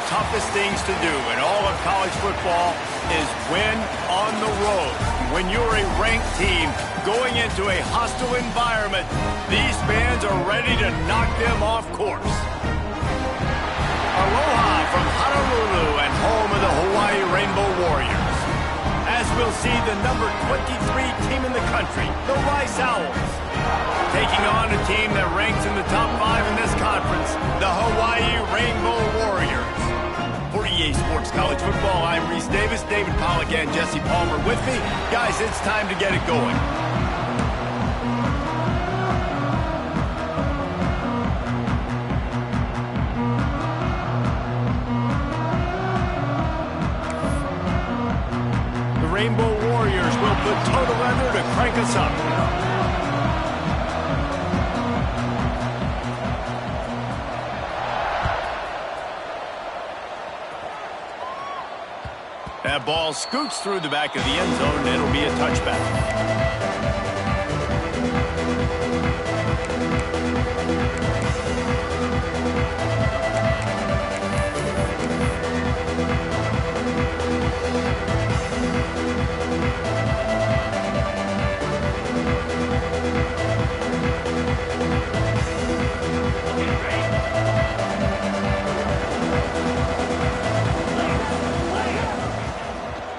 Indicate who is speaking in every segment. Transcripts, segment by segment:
Speaker 1: toughest things to do in all of college football is win on the road. When you're a ranked team going into a hostile environment, these fans are ready to knock them off course. Aloha from Honolulu and home of the Hawaii Rainbow Warriors. As we'll see the number 23 team in the country, the Rice Owls, taking on a team that ranks in the top 5 in this conference, the Hawaii Rainbow Warriors. For EA Sports College Football, I'm Reese Davis, David Pollack, and Jesse Palmer with me. Guys, it's time to get it going. The Rainbow Warriors will put total under to crank us up. That ball scoots through the back of the end zone, and it'll be a touchback.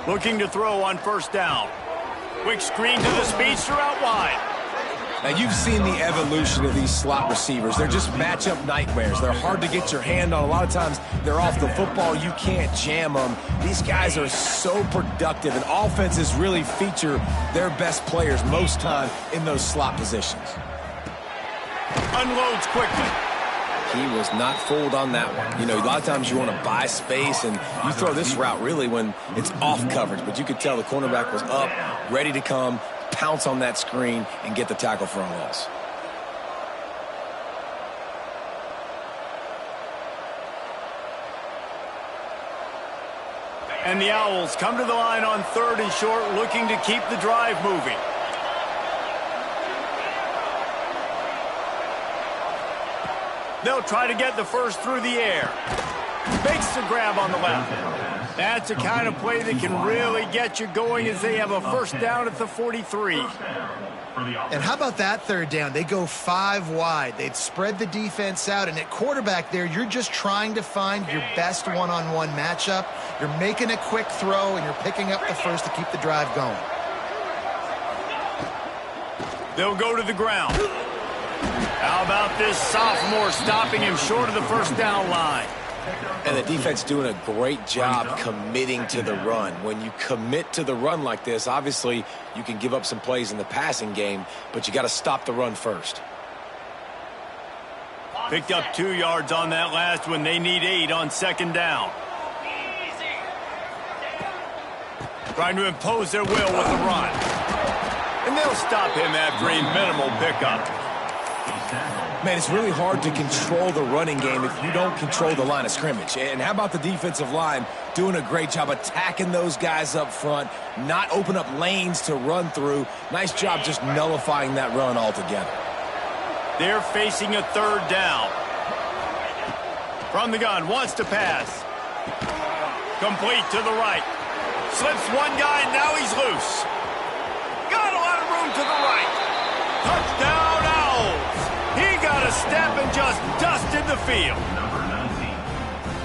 Speaker 1: Looking to throw on first down. Quick screen to the speedster out wide.
Speaker 2: Now, you've seen the evolution of these slot receivers. They're just matchup nightmares. They're hard to get your hand on. A lot of times, they're off the football. You can't jam them. These guys are so productive, and offenses really feature their best players most time in those slot positions.
Speaker 1: Unloads quickly.
Speaker 2: He was not fooled on that one. You know, a lot of times you want to buy space, and you throw this route really when it's off coverage. But you could tell the cornerback was up, ready to come, pounce on that screen, and get the tackle for a loss.
Speaker 1: And the Owls come to the line on 3rd and short, looking to keep the drive moving. They'll try to get the first through the air. Makes the grab on the left. That's the kind of play that can really get you going as they have a first down at the 43.
Speaker 3: And how about that 3rd down? They go 5 wide. They'd spread the defense out, and at quarterback there, you're just trying to find your best one-on-one matchup. You're making a quick throw, and you're picking up the first to keep the drive going.
Speaker 1: They'll go to the ground. How about this sophomore stopping him short of the first down line?
Speaker 2: And the defense doing a great job committing to the run. When you commit to the run like this, obviously you can give up some plays in the passing game, but you got to stop the run first.
Speaker 1: Picked up 2 yards on that last one. They need 8 on 2nd down. Trying to impose their will with the run. And they'll stop him after a minimal pickup.
Speaker 2: Man, it's really hard to control the running game if you don't control the line of scrimmage. And how about the defensive line doing a great job attacking those guys up front, not open up lanes to run through. Nice job just nullifying that run altogether.
Speaker 1: They're facing a 3rd down. From the gun, wants to pass. Complete to the right. Slips one guy, and now he's loose. Got a lot of room to the right. Touchdown, Owls. He got a step and just dusted the field.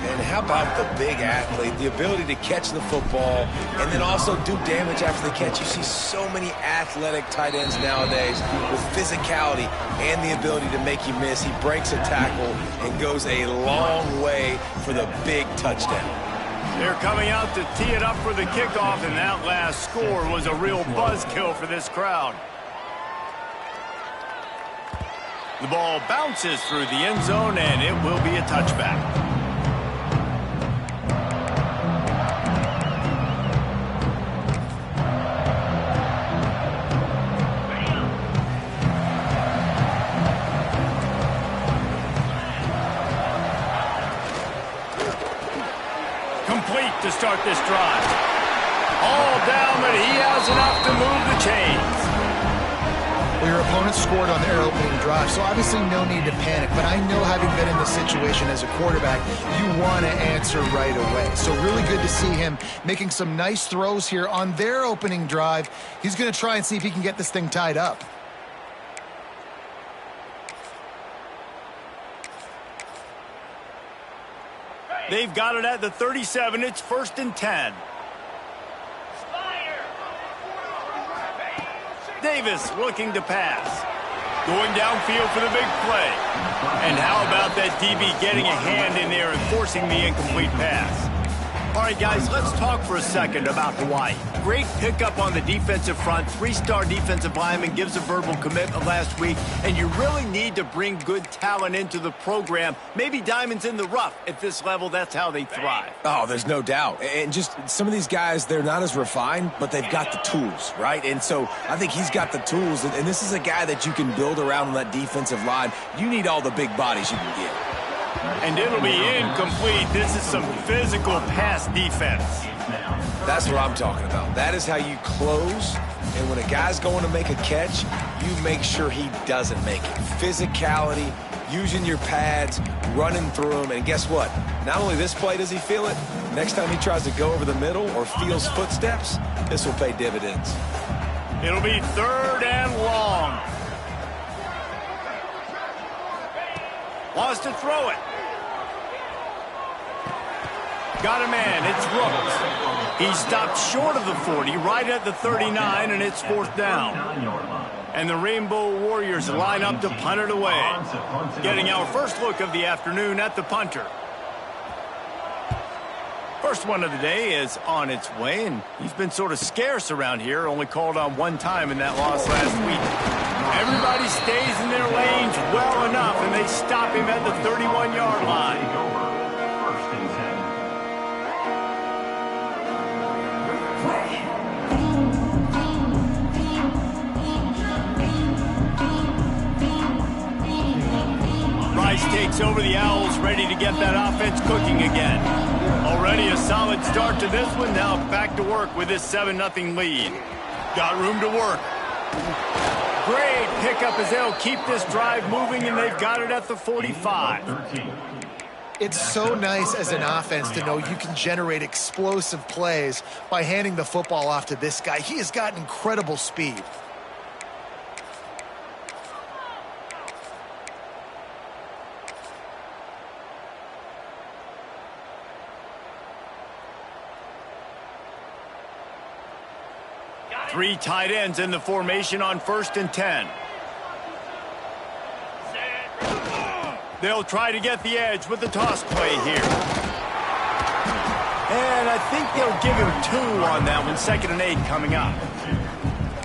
Speaker 2: And how about the big athlete, the ability to catch the football and then also do damage after the catch. You see so many athletic tight ends nowadays with physicality and the ability to make you miss. He breaks a tackle and goes a long way for the big touchdown.
Speaker 1: They're coming out to tee it up for the kickoff, and that last score was a real buzzkill for this crowd. The ball bounces through the end zone, and it will be a touchback. Complete to start this drive. All down, but he has enough to move the chains.
Speaker 3: Well, your opponent scored on their opening drive, so obviously no need to panic. But I know, having been in this situation as a quarterback, you want to answer right away. So really good to see him making some nice throws here on their opening drive. He's going to try and see if he can get this thing tied up.
Speaker 1: They've got it at the 37. It's 1st and 10. Davis looking to pass. Going downfield for the big play. And how about that DB getting a hand in there and forcing the incomplete pass? All right, guys, let's talk for a second about Hawaii. Great pickup on the defensive front. 3-star defensive lineman gives a verbal commitment last week, and you really need to bring good talent into the program. Maybe diamonds in the rough. At this level, that's how they thrive.
Speaker 2: Oh, there's no doubt. And just some of these guys, they're not as refined, but they've got the tools, right? And so I think he's got the tools, and this is a guy that you can build around on that defensive line. You need all the big bodies you can get.
Speaker 1: And it'll be incomplete. This is some physical pass defense.
Speaker 2: That's what I'm talking about. That is how you close. And when a guy's going to make a catch, you make sure he doesn't make it. Physicality, using your pads, running through them. And guess what? Not only this play does he feel it, next time he tries to go over the middle or feels footsteps, this will pay dividends.
Speaker 1: It'll be 3rd and long. Wants to throw it. Got a man. It's Rooks. He stopped short of the 40, right at the 39, and it's 4th down. And the Rainbow Warriors line up to punt it away. Getting our first look of the afternoon at the punter. First one of the day is on its way, and he's been sort of scarce around here, only called on one time in that loss last week. Everybody stays in their lanes well enough, and they stop him at the 31-yard line. Rice takes over the Owls, ready to get that offense cooking again. Already a solid start to this one. Now back to work with this 7-0 lead. Got room to work. Great pickup as they'll keep this drive moving, and they've got it at the 45.
Speaker 3: It's so nice as an offense to know you can generate explosive plays by handing the football off to this guy. He has got incredible speed.
Speaker 1: Three tight ends in the formation on 1st and 10. They'll try to get the edge with the toss play here. And I think they'll give him 2 on that one. 2nd and 8 coming up.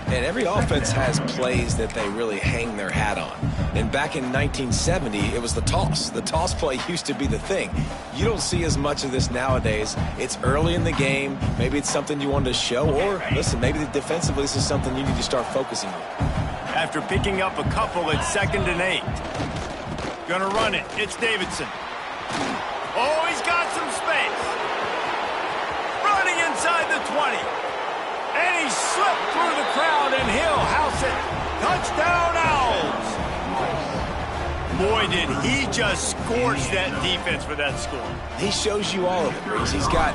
Speaker 2: And every offense has plays that they really hang their hat on. And back in 1970, it was the toss. The toss play used to be the thing. You don't see as much of this nowadays. It's early in the game. Maybe it's something you wanted to show. Or, listen, maybe defensively this is something you need to start focusing on.
Speaker 1: After picking up a couple, it's 2nd and 8. Gonna run it. It's Davidson. Oh, he's got some space. Running inside the 20. And he slipped through the crowd, and he'll house it. Touchdown, Owls. Boy, did he just scorch that defense with that score.
Speaker 2: He shows you all of it, Reese. He's got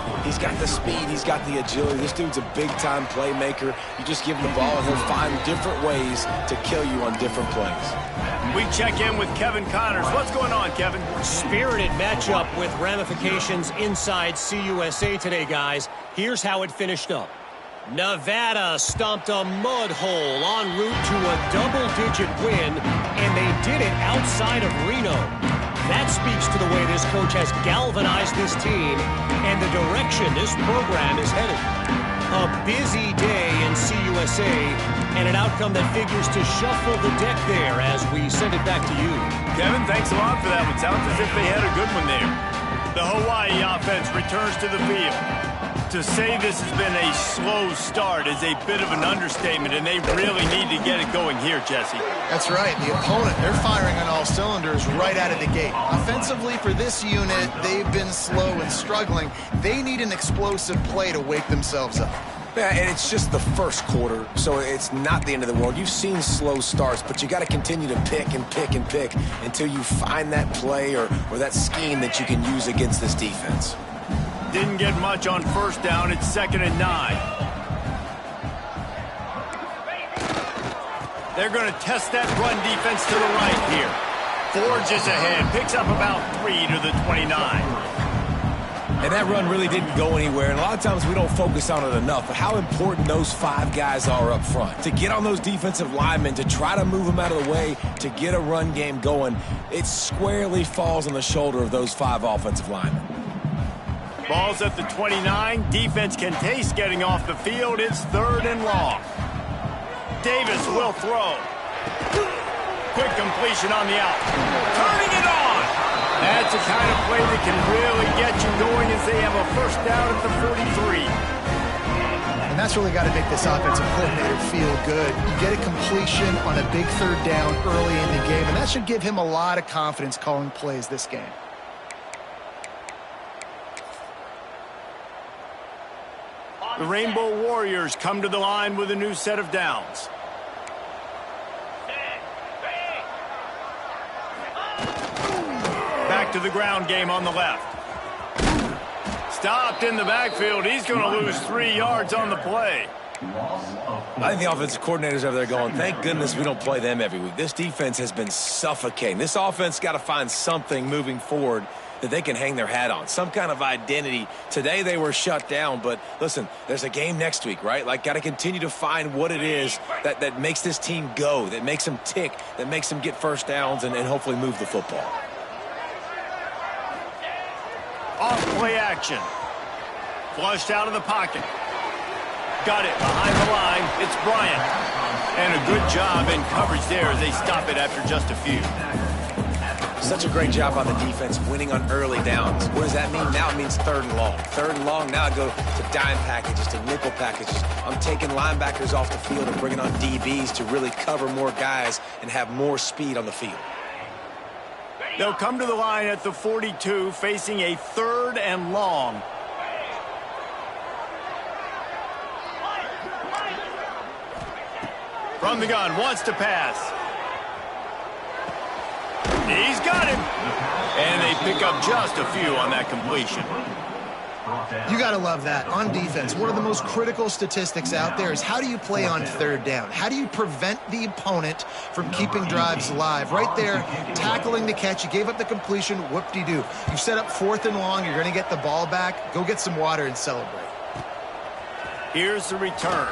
Speaker 2: the speed. He's got the agility. This dude's a big-time playmaker. You just give him the ball, and he'll find different ways to kill you on different plays.
Speaker 1: We check in with Kevin Connors. What's going on, Kevin?
Speaker 4: Spirited matchup with ramifications inside CUSA today, guys. Here's how it finished up. Nevada stomped a mud hole en route to a double-digit win, and they did it outside of Reno. That speaks to the way this coach has galvanized this team and the direction this program is headed. A busy day in CUSA, and an outcome that figures to shuffle the deck there as we send it back to you.
Speaker 1: Kevin, thanks a lot for that one. Sounds as if they had a good one there. The Hawaii offense returns to the field. To say this has been a slow start is a bit of an understatement, and they really need to get it going here, Jesse.
Speaker 3: That's right. The opponent, they're firing on all cylinders right out of the gate. Offensively, for this unit, they've been slow and struggling. They need an explosive play to wake themselves up.
Speaker 2: Yeah, and it's just the first quarter, so it's not the end of the world. You've seen slow starts, but you got to continue to pick and pick and pick until you find that play or that scheme that you can use against this defense.
Speaker 1: Didn't get much on first down. It's 2nd and 9. They're going to test that run defense to the right here. Forges ahead, picks up about 3 to the 29.
Speaker 2: And that run really didn't go anywhere, and a lot of times we don't focus on it enough, but how important those 5 guys are up front. To get on those defensive linemen, to try to move them out of the way, to get a run game going, it squarely falls on the shoulder of those 5 offensive linemen.
Speaker 1: Ball's at the 29. Defense can taste getting off the field. It's 3rd and long. Davis will throw. Quick completion on the out. Turning it on. That's the kind of play that can really get you going as they have a first down at the 43.
Speaker 3: And that's really got to make this offensive coordinator feel good. You get a completion on a big 3rd down early in the game, and that should give him a lot of confidence calling plays this game.
Speaker 1: The Rainbow Warriors come to the line with a new set of downs. Back to the ground game on the left. Stopped in the backfield. He's going to lose 3 yards on the play.
Speaker 2: I think the offensive coordinators over there going, thank goodness we don't play them every week. This defense has been suffocating. This offense got to find something moving forward that they can hang their hat on, some kind of identity. Today they were shut down, but listen, there's a game next week, right? Like, got to continue to find what it is that makes this team go, that makes them tick, that makes them get first downs and hopefully move the football.
Speaker 1: Off play action. Flushed out of the pocket. Got it behind the line. It's Bryant. And a good job in coverage there as they stop it after just a few.
Speaker 2: Such a great job on the defense winning on early downs. What does that mean? Now it means 3rd and long. 3rd and long, now I go to dime packages, to nickel packages. I'm taking linebackers off the field and bringing on DBs to really cover more guys and have more speed on the field.
Speaker 1: They'll come to the line at the 42, facing a 3rd and long. From the gun, wants to pass. He's got him. And they pick up just a few on that completion.
Speaker 3: You got to love that. On defense, one of the most critical statistics out there is how do you play on 3rd down? How do you prevent the opponent from keeping drives alive? Right there, tackling the catch. You gave up the completion. Whoop-de-doo. You set up 4th and long. You're going to get the ball back. Go get some water and celebrate.
Speaker 1: Here's the return.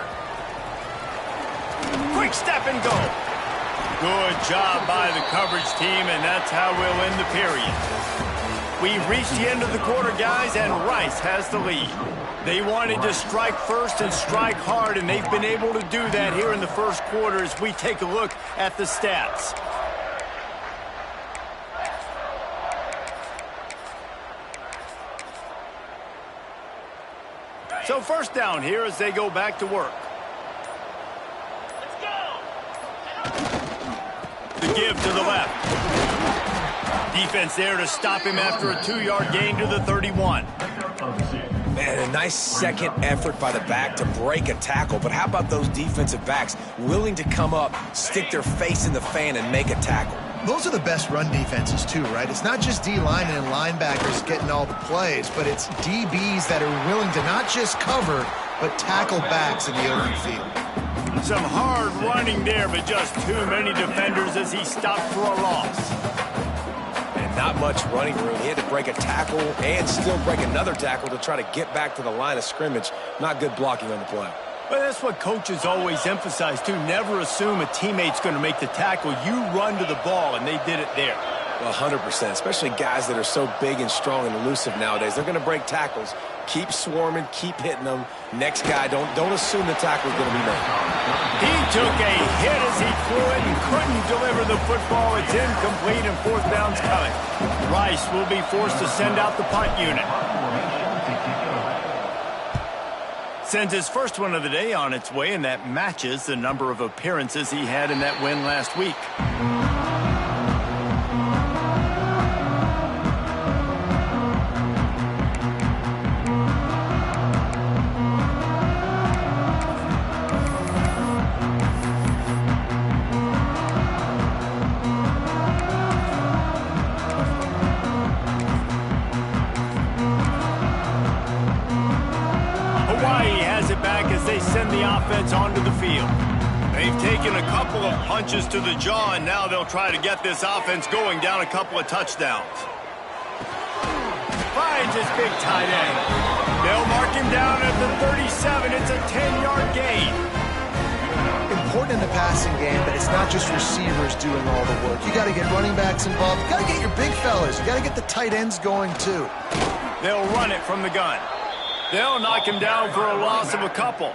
Speaker 1: Quick step and go. Good job by the coverage team, and that's how we'll end the period. We've reached the end of the quarter, guys, and Rice has the lead. They wanted to strike first and strike hard, and they've been able to do that here in the first quarter as we take a look at the stats. So first down here as they go back to work. The give to the left. Defense there to stop him after a 2-yard gain to the 31.
Speaker 2: Man, a nice second effort by the back to break a tackle. But how about those defensive backs willing to come up, stick their face in the fan, and make a tackle?
Speaker 3: Those are the best run defenses too, right? It's not just D-linemen and linebackers getting all the plays, but it's DBs that are willing to not just cover, but tackle backs in the open field.
Speaker 1: Some hard running there, but just too many defenders as he stopped for a loss.
Speaker 2: And not much running room. He had to break a tackle and still break another tackle to try to get back to the line of scrimmage. Not good blocking on the play.
Speaker 1: But that's what coaches always emphasize, too. Never assume a teammate's going to make the tackle. You run to the ball, and they did it there.
Speaker 2: 100%, especially guys that are so big and strong and elusive nowadays. They're going to break tackles. Keep swarming, keep hitting them. Next guy, don't assume the tackle is going to be made.
Speaker 1: He took a hit as he threw it and couldn't deliver the football. It's incomplete and 4th down's coming. Rice will be forced to send out the punt unit. Sends his first one of the day on its way, and that matches the number of appearances he had in that win last week. They've taken a couple of punches to the jaw, and now they'll try to get this offense going down a couple of touchdowns. Finds his big tight end. They'll mark him down at the 37. It's a 10-yard gain.
Speaker 3: Important in the passing game, but it's not just receivers doing all the work. You got to get running backs involved. You got to get your big fellas. You got to get the tight ends going, too.
Speaker 1: They'll run it from the gun. They'll knock him down for a loss of a couple.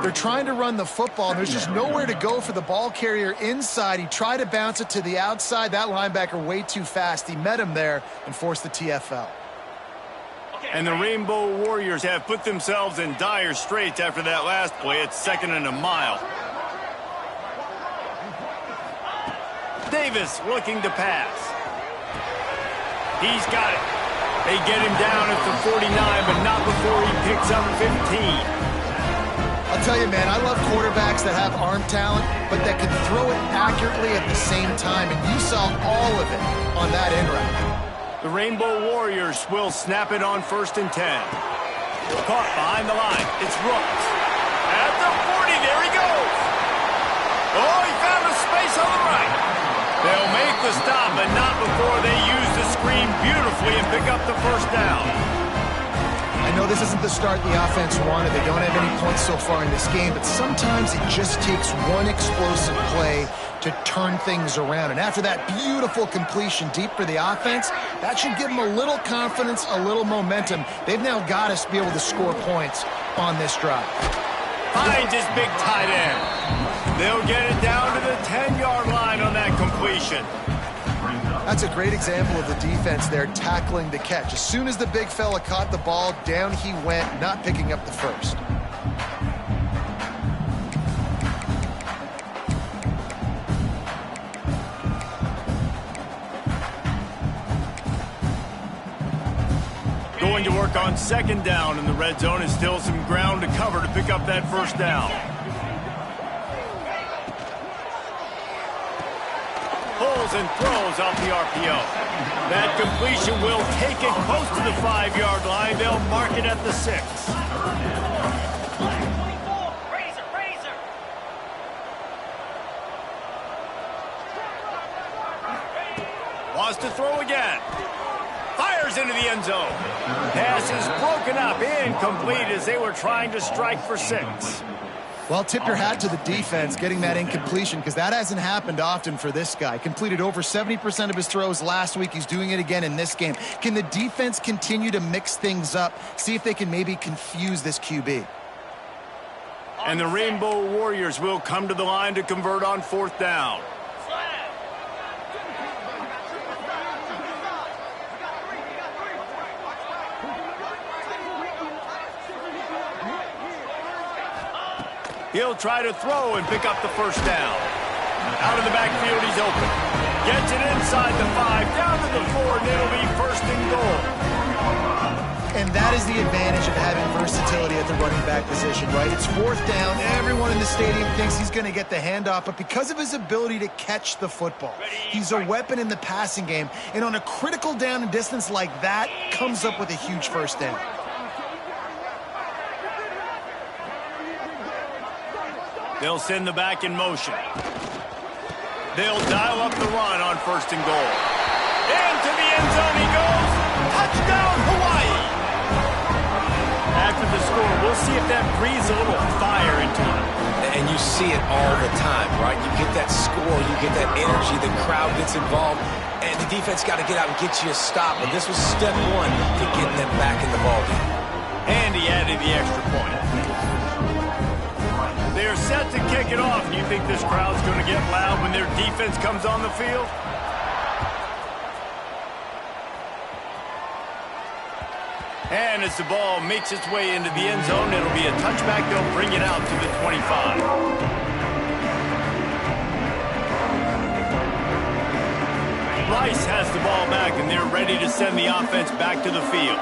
Speaker 3: They're trying to run the football, and there's just nowhere to go for the ball carrier inside. He tried to bounce it to the outside. That linebacker way too fast. He met him there and forced the TFL.
Speaker 1: And the Rainbow Warriors have put themselves in dire straits after that last play. It's 2nd and a mile. Davis looking to pass. He's got it. They get him down at the 49, but not before he picks up 15.
Speaker 3: I'll tell you, man, I love quarterbacks that have arm talent, but that can throw it accurately at the same time, and you saw all of it on that end route.
Speaker 1: The Rainbow Warriors will snap it on 1st and 10. Caught behind the line. It's Rooks. At the 40, there he goes. Oh, he found a space on the right. They'll make the stop, but not before they use the screen beautifully and pick up the 1st down.
Speaker 3: I know this isn't the start the offense wanted. They don't have any points so far in this game, but sometimes it just takes one explosive play to turn things around. And after that beautiful completion deep for the offense, that should give them a little confidence, a little momentum. They've now got to be able to score points on this drive.
Speaker 1: Finds his big tight end. They'll get it down to the 10-yard line on that completion.
Speaker 3: That's a great example of the defense there tackling the catch. As soon as the big fella caught the ball, down he went, not picking up the first.
Speaker 1: Going to work on 2nd down in the red zone, and still some ground to cover to pick up that 1st down. Pulls and throws off the RPO. That completion will take it close to the 5-yard line. They'll mark it at the 6. Wants to throw again. Fires into the end zone. Pass is broken up, incomplete as they were trying to strike for 6.
Speaker 3: Well, tip your hat to the defense getting that incompletion, because that hasn't happened often for this guy. Completed over 70% of his throws last week. He's doing it again in this game. Can the defense continue to mix things up, see if they can maybe confuse this QB?
Speaker 1: And the Rainbow Warriors will come to the line to convert on 4th down. He'll try to throw and pick up the 1st down. Out of the backfield, he's open. Gets it inside the 5, down to the 4, and it'll be 1st and goal.
Speaker 3: And that is the advantage of having versatility at the running back position, right? It's 4th down. Everyone in the stadium thinks he's going to get the handoff, but because of his ability to catch the football, he's a weapon in the passing game. And on a critical down and distance like that, comes up with a huge 1st down.
Speaker 1: They'll send the back in motion. They'll dial up the run on 1st and goal. Into the end zone he goes. Touchdown, Hawaii. After the score, we'll see if that breathes a little fire into him.
Speaker 2: And you see it all the time, right? You get that score, you get that energy, the crowd gets involved, and the defense got to get out and get you a stop. And this was step 1 to get them back in the ballgame.
Speaker 1: And he added the extra point. They're set to kick it off. Do you think this crowd's going to get loud when their defense comes on the field? And as the ball makes its way into the end zone, it'll be a touchback. They'll bring it out to the 25. Rice has the ball back, and they're ready to send the offense back to the field.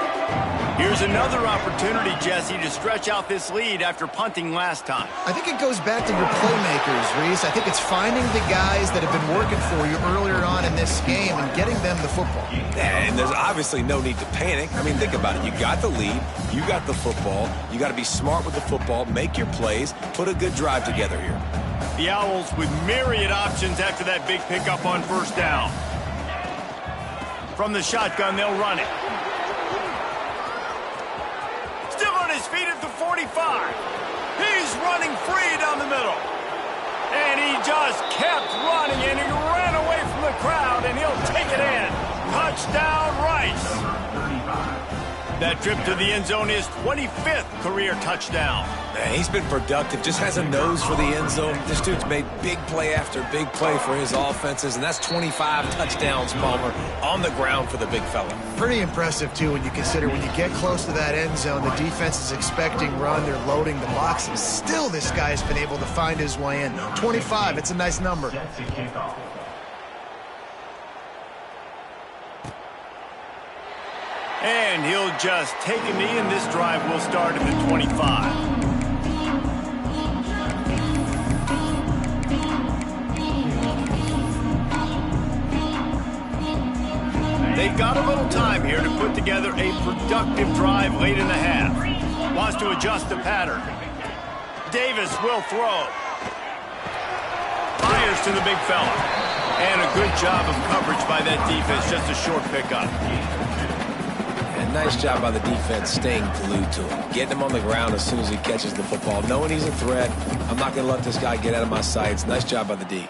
Speaker 1: Here's another opportunity, Jesse, to stretch out this lead after punting last time.
Speaker 3: I think it goes back to your playmakers, Reese. I think it's finding the guys that have been working for you earlier on in this game and getting them the football.
Speaker 2: And there's obviously no need to panic. I mean, think about it. You got the lead. You got the football. You got to be smart with the football, make your plays, put a good drive together here.
Speaker 1: The Owls with myriad options after that big pickup on first down. From the shotgun, they'll run it. Still on his feet at the 45. He's running free down the middle. And he just kept running, and he ran away from the crowd, and he'll take it in. Touchdown, Rice. That trip to the end zone is 25th career touchdown.
Speaker 2: Man, he's been productive, just has a nose for the end zone. This dude's made big play after big play for his offenses, and that's 25 touchdowns, Palmer, on the ground for the big fella.
Speaker 3: Pretty impressive, too, when you consider when you get close to that end zone, the defense is expecting run, they're loading the box, and still this guy's been able to find his way in. 25, it's a nice number.
Speaker 1: And he'll just take a knee, and this drive will start at the 25. They've got a little time here to put together a productive drive late in the half. Wants to adjust the pattern. Davis will throw. Fires to the big fella. And a good job of coverage by that defense, just a short pickup.
Speaker 2: And nice job by the defense staying glued to him. Getting him on the ground as soon as he catches the football. Knowing he's a threat, I'm not going to let this guy get out of my sights. Nice job by the D.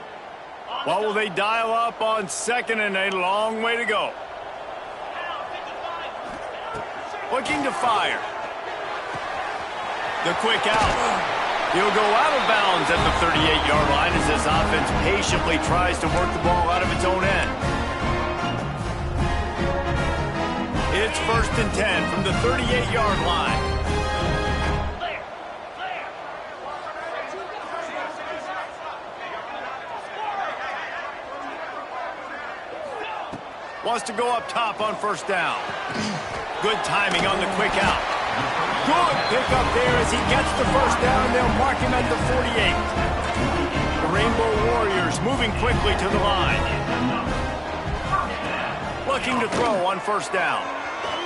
Speaker 1: What will they dial up on second and a long way to go? Looking to fire. The quick out. He'll go out of bounds at the 38-yard line as this offense patiently tries to work the ball out of its own end. It's 1st and 10 from the 38-yard line. Wants to go up top on first down. Good timing on the quick out. Good pickup there as he gets the first down. They'll mark him at the 48. The Rainbow Warriors moving quickly to the line. Looking to throw on first down.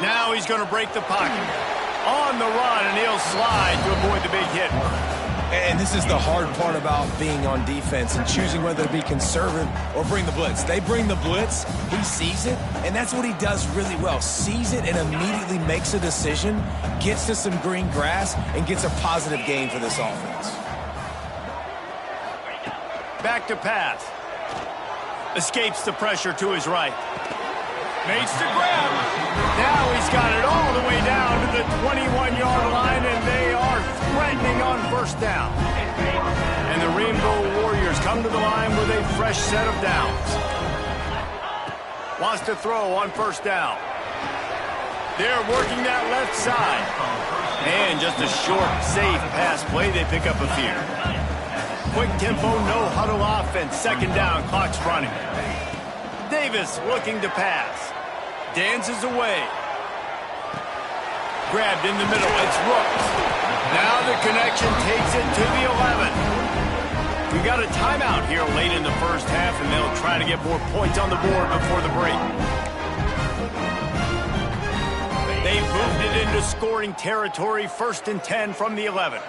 Speaker 1: Now he's going to break the pocket. On the run, and he'll slide to avoid the big hit.
Speaker 2: And this is the hard part about being on defense and choosing whether to be conservative or bring the blitz. They bring the blitz, he sees it, and that's what he does really well. Sees it and immediately makes a decision, gets to some green grass, and gets a positive gain for this offense.
Speaker 1: Back to pass. Escapes the pressure to his right. Makes the grab. Now he's got it all the way down to the 21-yard line, and they are threatening on first down. And the Rainbow Warriors come to the line with a fresh set of downs. Wants to throw on first down. They're working that left side. And just a short, safe pass play. They pick up a few. Quick tempo, no huddle offense. Second down, clock's running. Davis looking to pass. Dances away. Grabbed in the middle. It's Rooks. Now the connection takes it to the 11. We got a timeout here late in the first half, and they'll try to get more points on the board before the break. They've moved it into scoring territory. 1st and 10 from the 11.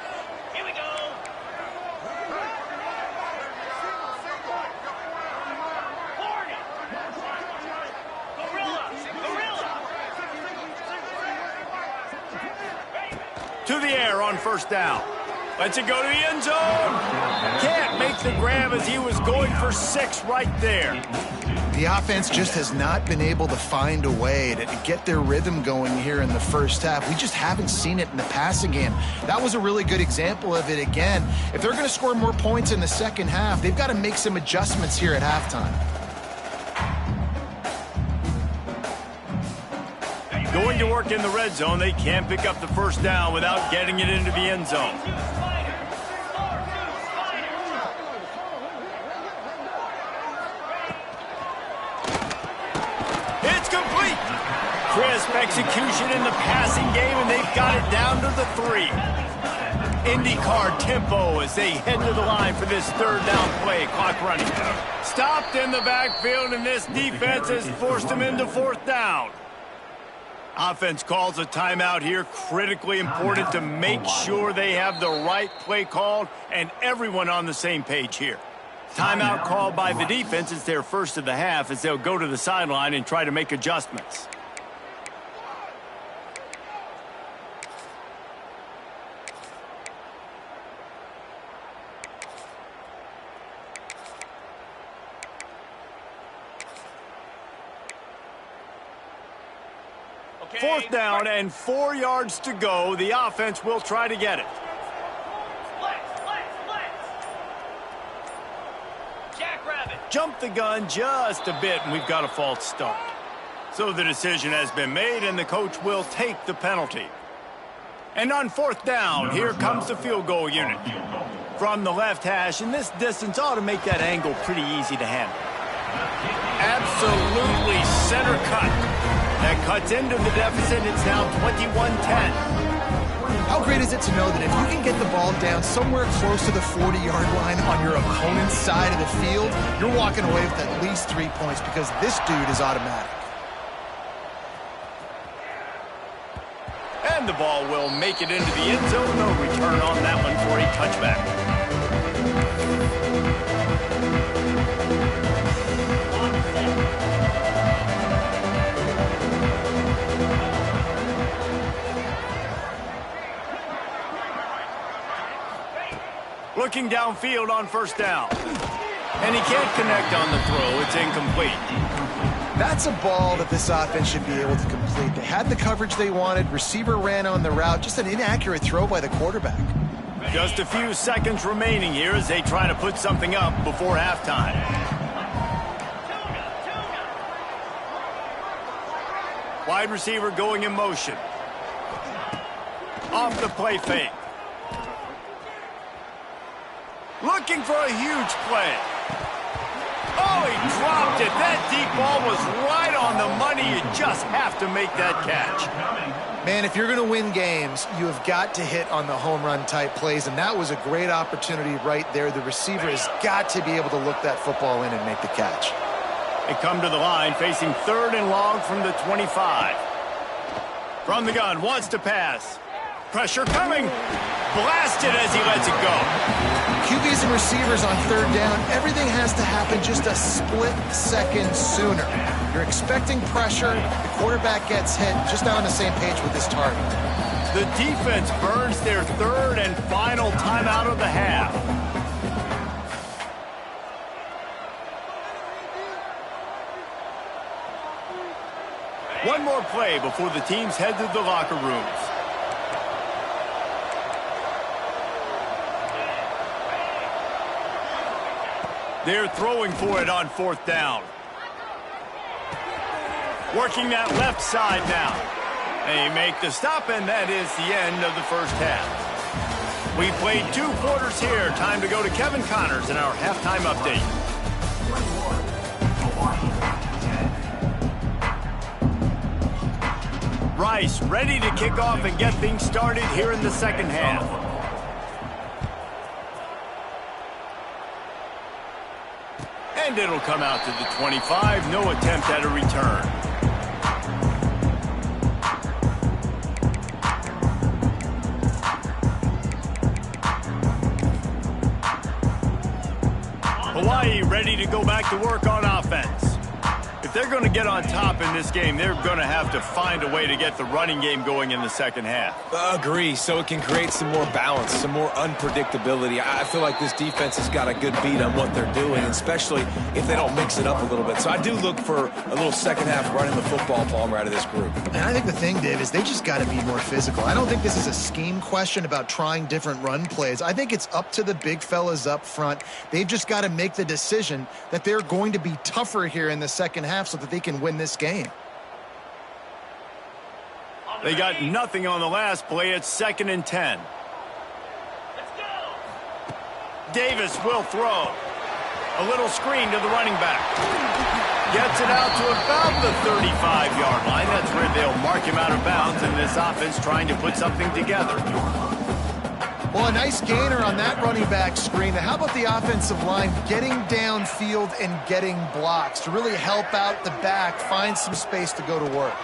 Speaker 1: To the air on first down. Lets it go to the end zone. Can't make the grab as he was going for 6 right there.
Speaker 3: The offense just has not been able to find a way to get their rhythm going here in the first half. We just haven't seen it in the passing game. That was a really good example of it again. If they're going to score more points in the second half, they've got to make some adjustments here at halftime.
Speaker 1: Going to work in the red zone. They can't pick up the first down without getting it into the end zone. It's complete. Crisp execution in the passing game, and they've got it down to the 3. IndyCar tempo as they head to the line for this third down play. Clock running. Stopped in the backfield, and this defense has forced them into fourth down. Offense calls a timeout here. Critically important to make sure they have the right play called and everyone on the same page here. Timeout called by the defense. It's their first of the half as they'll go to the sideline and try to make adjustments. Fourth down and 4 yards to go. The offense will try to get it. Jump the gun just a bit, and we've got a false start. So the decision has been made, and the coach will take the penalty. And on fourth down, here comes the field goal unit. From the left hash, and this distance ought to make that angle pretty easy to handle. Absolutely center cut. That cuts into the deficit. It's now 21-10.
Speaker 3: How great is it to know that if you can get the ball down somewhere close to the 40-yard line on your opponent's side of the field, you're walking away with at least 3 points because this dude is automatic.
Speaker 1: And the ball will make it into the end zone. No return on that one for a touchback. Looking downfield on first down. And he can't connect on the throw. It's incomplete.
Speaker 3: That's a ball that this offense should be able to complete. They had the coverage they wanted. Receiver ran on the route. Just an inaccurate throw by the quarterback.
Speaker 1: Just a few seconds remaining here as they try to put something up before halftime. Wide receiver going in motion. Off the play fake. Looking for a huge play. Oh, he dropped it. That deep ball was right on the money. You just have to make that catch.
Speaker 3: Man, if you're going to win games, you have got to hit on the home run type plays, and that was a great opportunity right there. The receiver has got to be able to look that football in and make the catch.
Speaker 1: They come to the line facing third and long from the 25. From the gun, wants to pass. Pressure coming. Blasted as he lets it go.
Speaker 3: QBs and receivers on third down, everything has to happen just a split second sooner. You're expecting pressure, the quarterback gets hit, just not on the same page with his target.
Speaker 1: The defense burns their third and final timeout of the half. One more play before the teams head to the locker rooms. They're throwing for it on fourth down. Working that left side now. They make the stop, and that is the end of the first half. We played 2 quarters here. Time to go to Kevin Connors in our halftime update. Rice ready to kick off and get things started here in the second half. And it'll come out to the 25. No attempt at a return. Hawaii ready to go back to work on offense. If they're going to get on top in this game, they're going to have to find a way to get the running game going in the second half.
Speaker 2: Agree, so it can create some more balance, some more unpredictability. I feel like this defense has got a good beat on what they're doing, especially if they don't mix it up a little bit. So I do look for a little second half running the football Palmer out of this group.
Speaker 3: And I think the thing, Dave, is they just got to be more physical. I don't think this is a scheme question about trying different run plays. I think it's up to the big fellas up front. They've just got to make the decision that they're going to be tougher here in the second half so that they can win this game.
Speaker 1: They got nothing on the last play. It's 2nd and 10. Davis will throw. A little screen to the running back. Gets it out to about the 35-yard line. That's where they'll mark him out of bounds, and this offense trying to put something together.
Speaker 3: Well, a nice gainer on that running back screen. How about the offensive line getting downfield and getting blocks to really help out the back, find some space to go to work?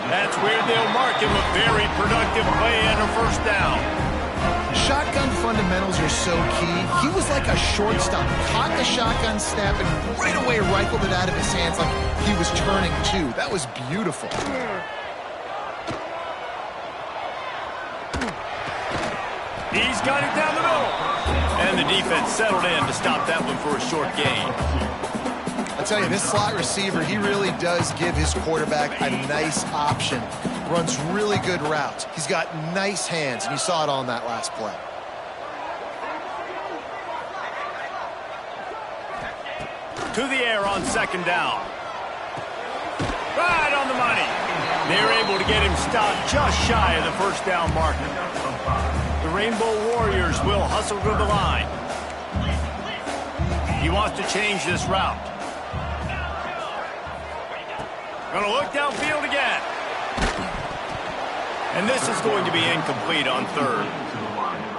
Speaker 1: That's where they'll mark him a very productive play and a first down.
Speaker 3: Shotgun fundamentals are so key. He was like a shortstop, caught the shotgun snap and right away rifled it out of his hands like he was turning two. That was beautiful.
Speaker 1: He's got it down the middle. And the defense settled in to stop that one for a short gain.
Speaker 3: I'll tell you, this slot receiver, he really does give his quarterback a nice option. Runs really good routes. He's got nice hands, and you saw it all in that last play.
Speaker 1: To the air on second down. Right on the money. They're able to get him stopped just shy of the first down marker. The Rainbow Warriors will hustle to the line. He wants to change this route. Gonna look downfield again. And this is going to be incomplete on third.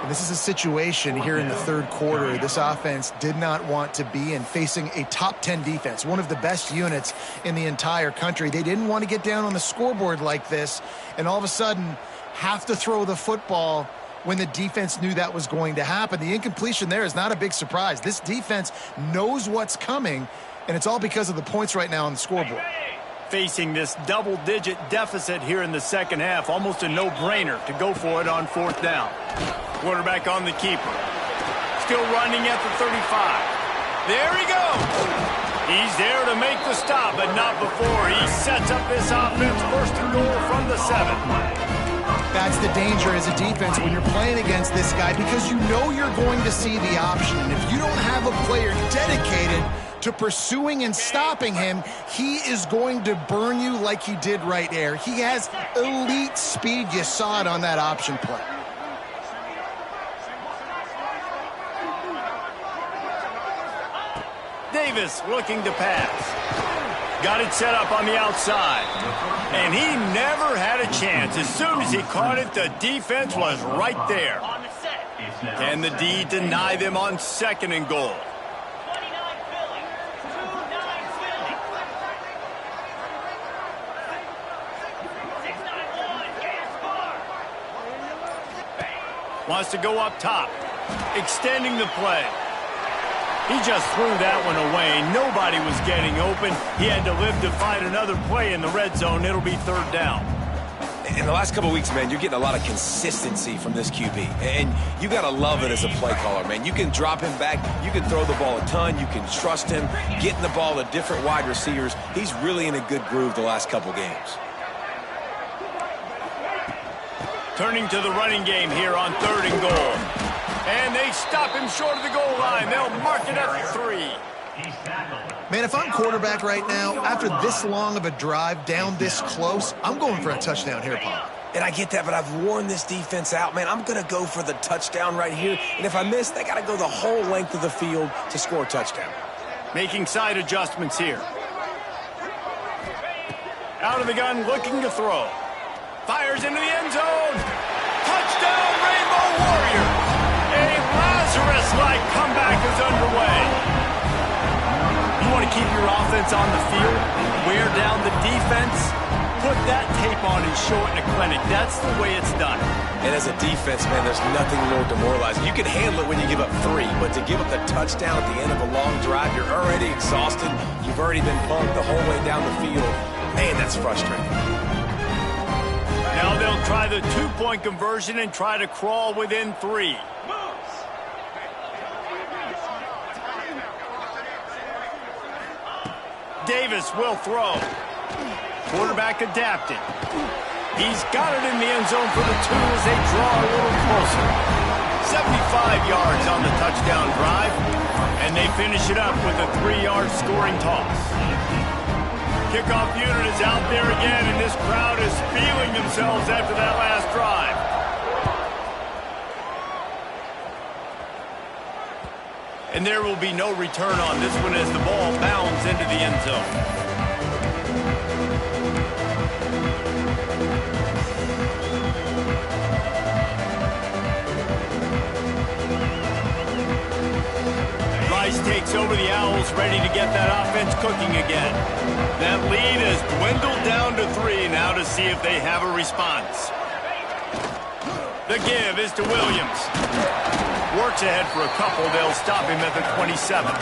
Speaker 3: This is a situation here in the third quarter this offense did not want to be in, facing a top 10 defense, one of the best units in the entire country. They didn't want to get down on the scoreboard like this and all of a sudden have to throw the football when the defense knew that was going to happen. The incompletion there is not a big surprise. This defense knows what's coming, and it's all because of the points right now on the scoreboard.
Speaker 1: Facing this double-digit deficit here in the second half, almost a no-brainer to go for it on fourth down. Quarterback on the keeper. Still running at the 35. There he goes. He's there to make the stop, but not before he sets up this offense first and goal from the 7.
Speaker 3: That's the danger as a defense when you're playing against this guy, because you know you're going to see the option. And if you don't have a player dedicated to pursuing and stopping him, he is going to burn you like he did right there. He has elite speed. You saw it on that option play.
Speaker 1: Davis looking to pass. Got it set up on the outside. And he never had a chance. As soon as he caught it, the defense was right there. Can the D deny them on second and goal? Wants to go up top. Extending the play. He just threw that one away. Nobody was getting open. He had to live to fight another play in the red zone. It'll be third down.
Speaker 2: In the last couple of weeks, man, you're getting a lot of consistency from this QB. And you got to love it as a play caller, man. You can drop him back. You can throw the ball a ton. You can trust him, getting the ball to different wide receivers. He's really in a good groove the last couple games.
Speaker 1: Turning to the running game here on third and goal. And they stop him short of the goal line. They'll mark it at 3.
Speaker 3: Man, if I'm quarterback right now, after this long of a drive down this close, I'm going for a touchdown here, Paul.
Speaker 2: And I get that, but I've worn this defense out, man. I'm going to go for the touchdown right here. And if I miss, they got to go the whole length of the field to score a touchdown.
Speaker 1: Making side adjustments here. Out of the gun, looking to throw. Fires into the end zone. Touchdown, Rainbow Warriors. A Lazarus-like comeback is underway. You want to keep your offense on the field, wear down the defense, put that tape on and show it in a clinic. That's the way it's done.
Speaker 2: And as a defense, man, there's nothing more demoralizing. You can handle it when you give up 3, but to give up the touchdown at the end of a long drive, you're already exhausted. You've already been bumped the whole way down the field. Man, that's frustrating.
Speaker 1: Now they'll try the 2-point conversion and try to crawl within 3. Davis will throw. Quarterback adapting. He's got it in the end zone for the 2 as they draw a little closer. 75 yards on the touchdown drive, and they finish it up with a 3-yard scoring toss. Kickoff unit is out there again, and this crowd is feeling themselves after that last drive. And there will be no return on this one as the ball bounds into the end zone. Takes over the Owls, ready to get that offense cooking again. That lead has dwindled down to 3 now to see if they have a response. The give is to Williams. Works ahead for a couple. They'll stop him at the 27.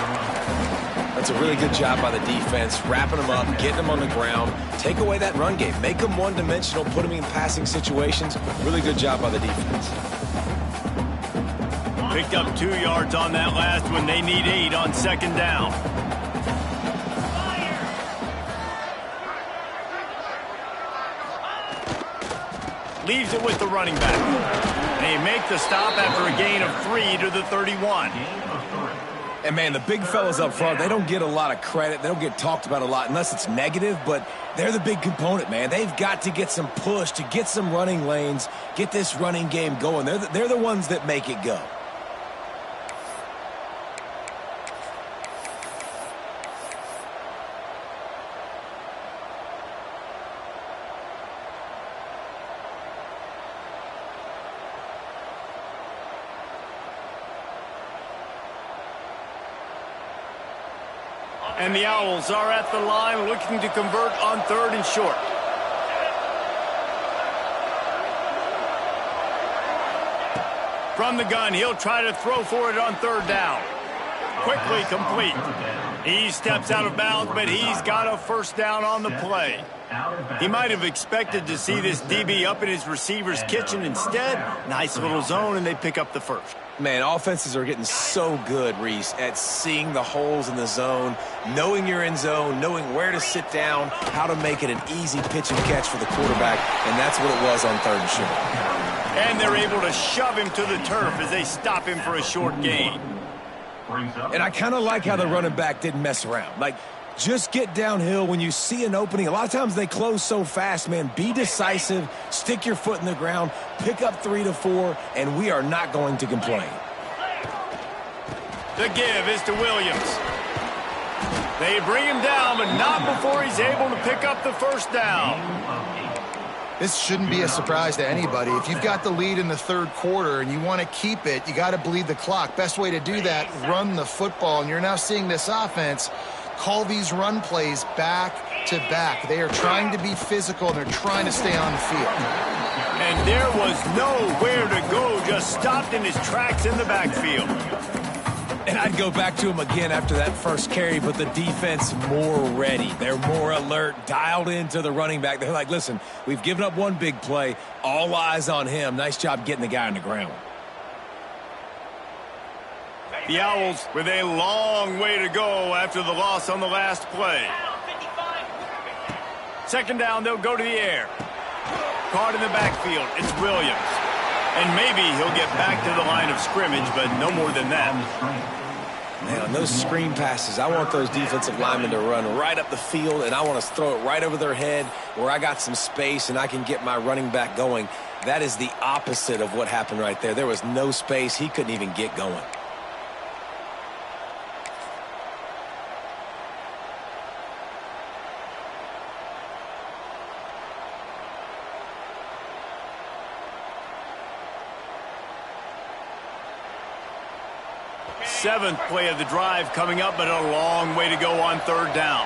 Speaker 2: That's a really good job by the defense, wrapping them up, getting them on the ground, take away that run game, make them one-dimensional, put them in passing situations. Really good job by the defense.
Speaker 1: Picked up 2 yards on that last one. They need 8 on second down. Leaves it with the running back. They make the stop after a gain of 3 to the 31.
Speaker 2: And, man, the big fellas up front, they don't get a lot of credit. They don't get talked about a lot unless it's negative, but they're the big component, man. They've got to get some push, to get some running lanes, get this running game going. They're the ones that make it go.
Speaker 1: And the Owls are at the line looking to convert on 3rd and short. From the gun, he'll try to throw for it on 3rd down. Quickly complete. He steps out of bounds, but he's got a first down on the play. He might have expected to see this DB up in his receiver's kitchen. Instead, nice little zone, and they pick up the first.
Speaker 2: Man, offenses are getting so good, Reese, at seeing the holes in the zone, knowing you're in zone, knowing where to sit down, how to make it an easy pitch and catch for the quarterback, and that's what it was on 3rd and short.
Speaker 1: And they're able to shove him to the turf as they stop him for a short gain.
Speaker 2: And I kind of like how the running back didn't mess around. Like, just get downhill when you see an opening. A lot of times they close so fast, man. Be decisive, stick your foot in the ground, pick up 3 to 4, and we are not going to complain.
Speaker 1: The give is to Williams. They bring him down, but not before he's able to pick up the first down.
Speaker 3: This shouldn't be a surprise to anybody. If you've got the lead in the 3rd quarter and you want to keep it, you got to bleed the clock. Best way to do that, run the football. And you're now seeing this offense call these run plays back to back. They are trying to be physical, and they're trying to stay on the field.
Speaker 1: And there was nowhere to go, just stopped in his tracks in the backfield.
Speaker 2: And I'd go back to him again after that first carry, but the defense more ready. They're more alert, dialed into the running back. They're like, listen, we've given up one big play. All eyes on him. Nice job getting the guy on the ground.
Speaker 1: The Owls with a long way to go after the loss on the last play. Second down, they'll go to the air. Caught in the backfield, it's Williams. And maybe he'll get back to the line of scrimmage, but no more than that.
Speaker 2: Man, on those screen passes, I want those defensive linemen to run right up the field, and I want to throw it right over their head where I got some space and I can get my running back going. That is the opposite of what happened right there. There was no space. He couldn't even get going.
Speaker 1: Seventh play of the drive coming up, but a long way to go on 3rd down.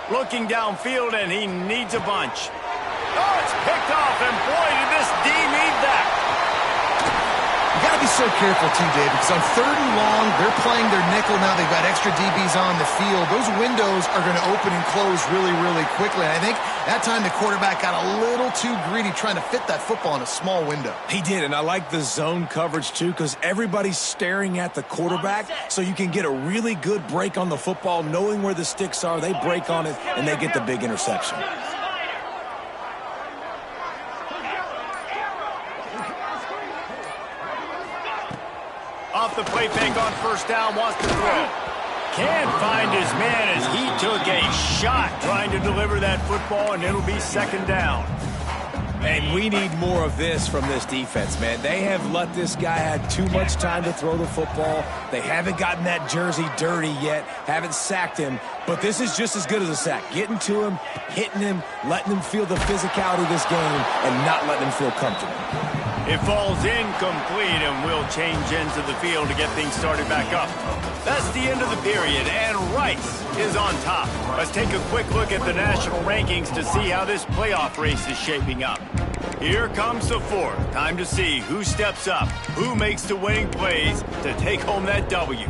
Speaker 1: Looking downfield, and he needs a bunch. Oh, it's picked off, and boy, did this D need that.
Speaker 3: You got to be so careful, too, Dave, because on 3rd and long, they're playing their nickel now. They've got extra DBs on the field. Those windows are going to open and close really, really quickly. And I think that time the quarterback got a little too greedy trying to fit that football in a small window.
Speaker 2: He did, and I like the zone coverage, too, because everybody's staring at the quarterback, so you can get a really good break on the football, knowing where the sticks are. They break on it, and they get the big interception.
Speaker 1: Off the play fake on 1st down, wants to throw. Can't find his man as he took a shot trying to deliver that football, and it'll be 2nd down.
Speaker 2: And we need more of this from this defense, man. They have let this guy have too much time to throw the football. They haven't gotten that jersey dirty yet, haven't sacked him. But this is just as good as a sack. Getting to him, hitting him, letting him feel the physicality of this game, and not letting him feel comfortable.
Speaker 1: It falls incomplete, and we'll change ends of the field to get things started back up. That's the end of the period, and Rice is on top. Let's take a quick look at the national rankings to see how this playoff race is shaping up. Here comes the fourth. Time to see who steps up, who makes the winning plays to take home that W.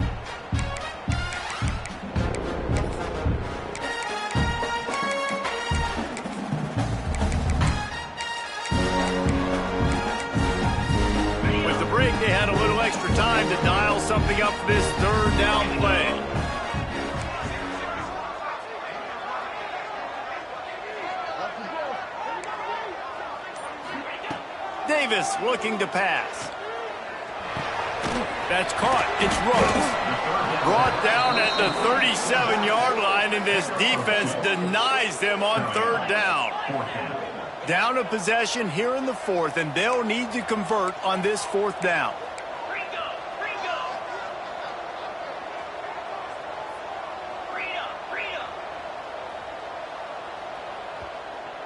Speaker 1: They had a little extra time to dial something up for this third down play. Davis looking to pass. That's caught. It's Rose. Brought down at the 37-yard line, and this defense denies them on third down. Down a possession here in the fourth, and they'll need to convert on this fourth down.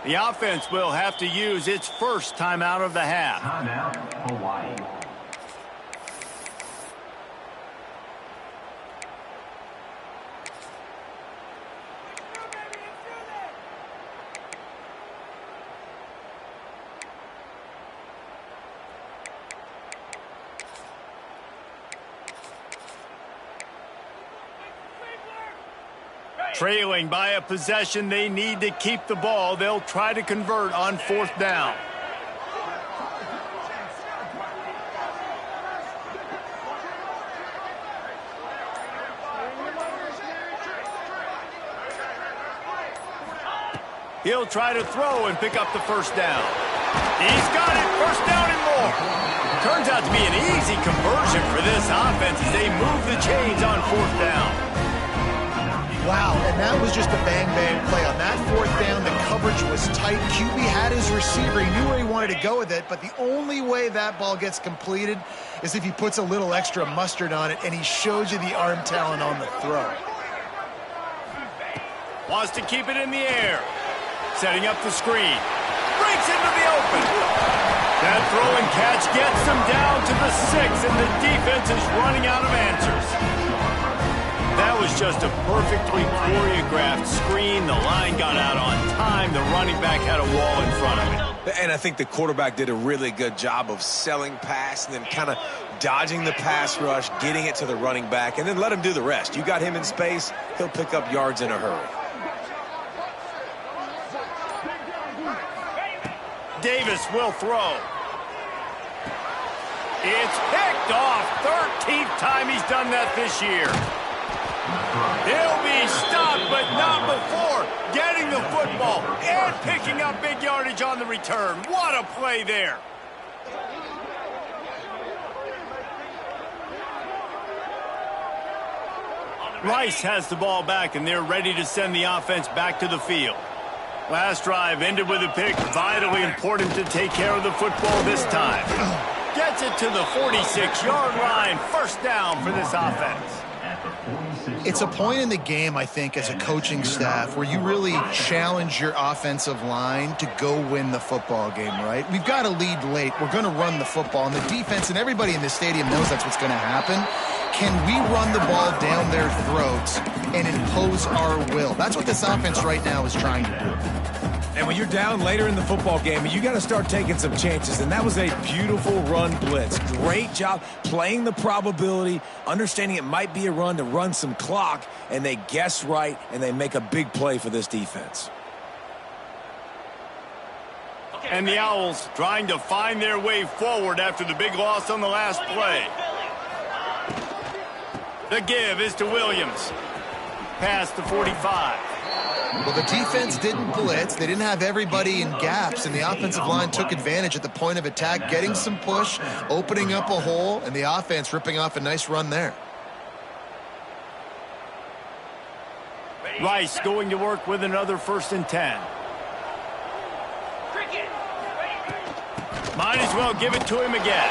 Speaker 1: The offense will have to use its first timeout of the half.
Speaker 5: Timeout, Hawaii.
Speaker 1: Trailing by a possession, they need to keep the ball. They'll try to convert on fourth down. He'll try to throw and pick up the first down. He's got it. First down and more. Turns out to be an easy conversion for this offense as they move the chains on fourth down.
Speaker 3: Wow, and that was just a bang-bang play. On that fourth down, the coverage was tight. QB had his receiver. He knew where he wanted to go with it, but the only way that ball gets completed is if he puts a little extra mustard on it, and he shows you the arm talent on the throw.
Speaker 1: Wants to keep it in the air. Setting up the screen. Breaks into the open. That throw and catch gets them down to the 6, and the defense is running out of answers. That was just a perfectly choreographed screen. The line got out on time. The running back had a wall in front of it.
Speaker 2: And I think the quarterback did a really good job of selling pass and then kind of dodging the pass rush, getting it to the running back, and then let him do the rest. You got him in space, he'll pick up yards in a hurry.
Speaker 1: Davis will throw. It's picked off. 13th time he's done that this year. He'll be stopped, but not before getting the football and picking up big yardage on the return. What a play there. Rice has the ball back, and they're ready to send the offense back to the field. Last drive ended with a pick. Vitally important to take care of the football this time. Gets it to the 46-yard line. First down for this offense.
Speaker 3: It's a point in the game, I think, as a coaching staff where you really challenge your offensive line to go win the football game, right? We've got to lead late. We're going to run the football. And the defense and everybody in the stadium knows that's what's going to happen. Can we run the ball down their throats and impose our will? That's what this offense right now is trying to do.
Speaker 2: And when you're down later in the football game, you got to start taking some chances. And that was a beautiful run blitz. Great job playing the probability, understanding it might be a run to run some clock, and they guess right, and they make a big play for this defense.
Speaker 1: And the Owls trying to find their way forward after the big loss on the last play. The give is to Williams. Past the 45.
Speaker 3: Well, the defense didn't blitz. They didn't have everybody in gaps, and the offensive line took advantage at the point of attack, getting some push, opening up a hole, and the offense ripping off a nice run there.
Speaker 1: Rice going to work with another 1st and 10. Might as well give it to him again.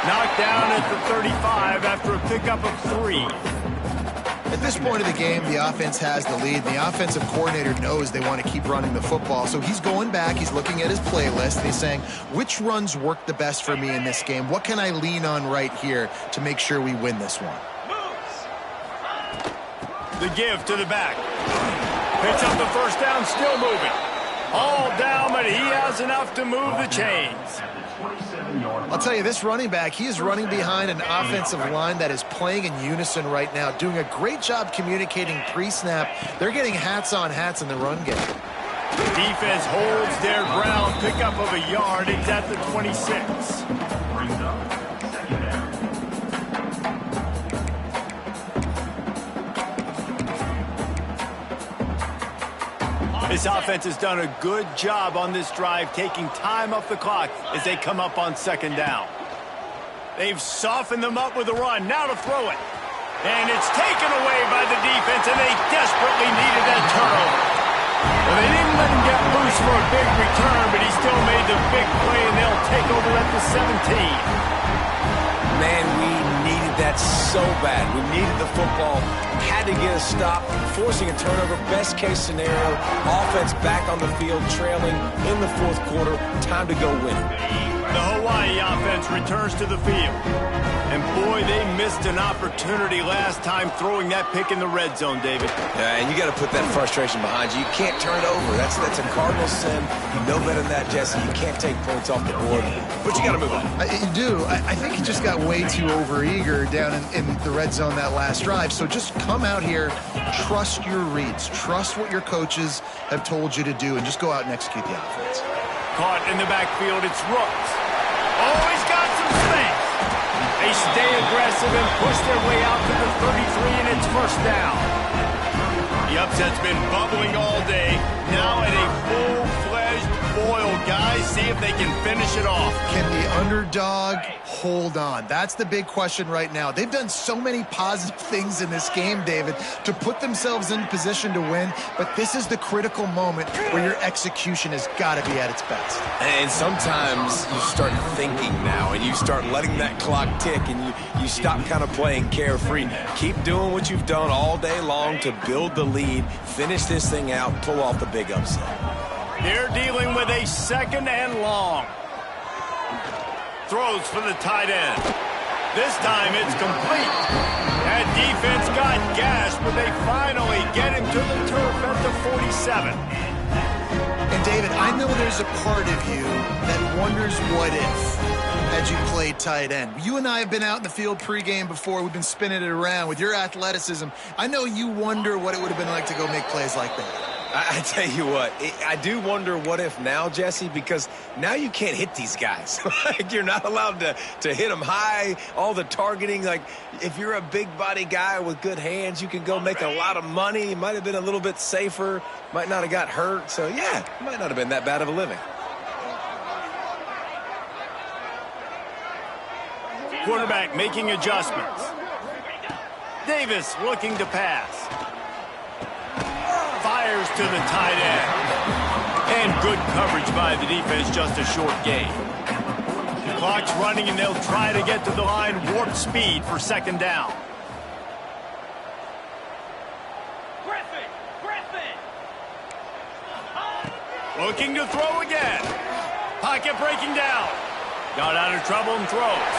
Speaker 1: Knocked down at the 35 after a pickup of 3.
Speaker 3: At this point of the game, the offense has the lead. The offensive coordinator knows they want to keep running the football. So he's going back, he's looking at his playlist, and he's saying, which runs work the best for me in this game? What can I lean on right here to make sure we win this one?
Speaker 1: The give to the back. Picks up the first down, still moving. All down, but he has enough to move the chains.
Speaker 3: I'll tell you, this running back, he is running behind an offensive line that is playing in unison right now, doing a great job communicating pre-snap. They're getting hats on hats in the run game.
Speaker 1: Defense holds their ground, pickup of a yard. It's at the 26. This offense has done a good job on this drive, taking time off the clock as they come up on second down. They've softened them up with a run. Now to throw it. And it's taken away by the defense, and they desperately needed that turnover. Well, they didn't let him get loose for a big return, but he still made the big play, and they'll take over at the 17.
Speaker 2: Man, we needed that so bad. We needed the football. Had to get a stop, forcing a turnover. Best case scenario, offense back on the field, trailing in the fourth quarter. Time to go win.
Speaker 1: The Hawaii offense returns to the field. And boy, they missed an opportunity last time throwing that pick in the red zone, David.
Speaker 2: Yeah, and you got to put that frustration behind you. You can't turn it over. That's a cardinal sin. You know better than that, Jesse. You can't take points off the board, but you got to move on.
Speaker 3: You do. I think he just got way too overeager down in the red zone that last drive. So just come out here, trust your reads, trust what your coaches have told you to do, and just go out and execute the offense.
Speaker 1: Caught in the backfield, it's Rooks. Oh, he's got some space. They stay aggressive and push their way out to the 33, and it's first down. The upset's been bubbling all day. Now at a full-fledged boil, guys. See if they can finish it off.
Speaker 3: Can the underdog hold on? That's the big question right now. They've done so many positive things in this game, David, to put themselves in position to win, but this is the critical moment where your execution has got to be at its best.
Speaker 2: And sometimes you start thinking now, and you start letting that clock tick, and you stop kind of playing carefree. Keep doing what you've done all day long to build the lead, finish this thing out, pull off the big upset.
Speaker 1: They're dealing with a second and long. Throws for the tight end. This time it's complete. That defense got gashed, but they finally get him to the turf at the 47.
Speaker 3: And David, I know there's a part of you that wonders what if had you played tight end. You and I have been out in the field pregame before. We've been spinning it around with your athleticism. I know you wonder what it would have been like to go make plays like that.
Speaker 2: I tell you what, I do wonder what if now, Jesse, because now you can't hit these guys. Like, you're not allowed to hit them high, all the targeting. Like, if you're a big body guy with good hands, you can go make a lot of money. You might have been a little bit safer, might not have got hurt. So, yeah, it might not have been that bad of a living.
Speaker 1: Quarterback making adjustments. Davis looking to pass. Fires to the tight end. And good coverage by the defense, just a short gain. The clock's running, and they'll try to get to the line, warp speed for second down. Griffin! Looking to throw again. Pocket breaking down. Got out of trouble and throws.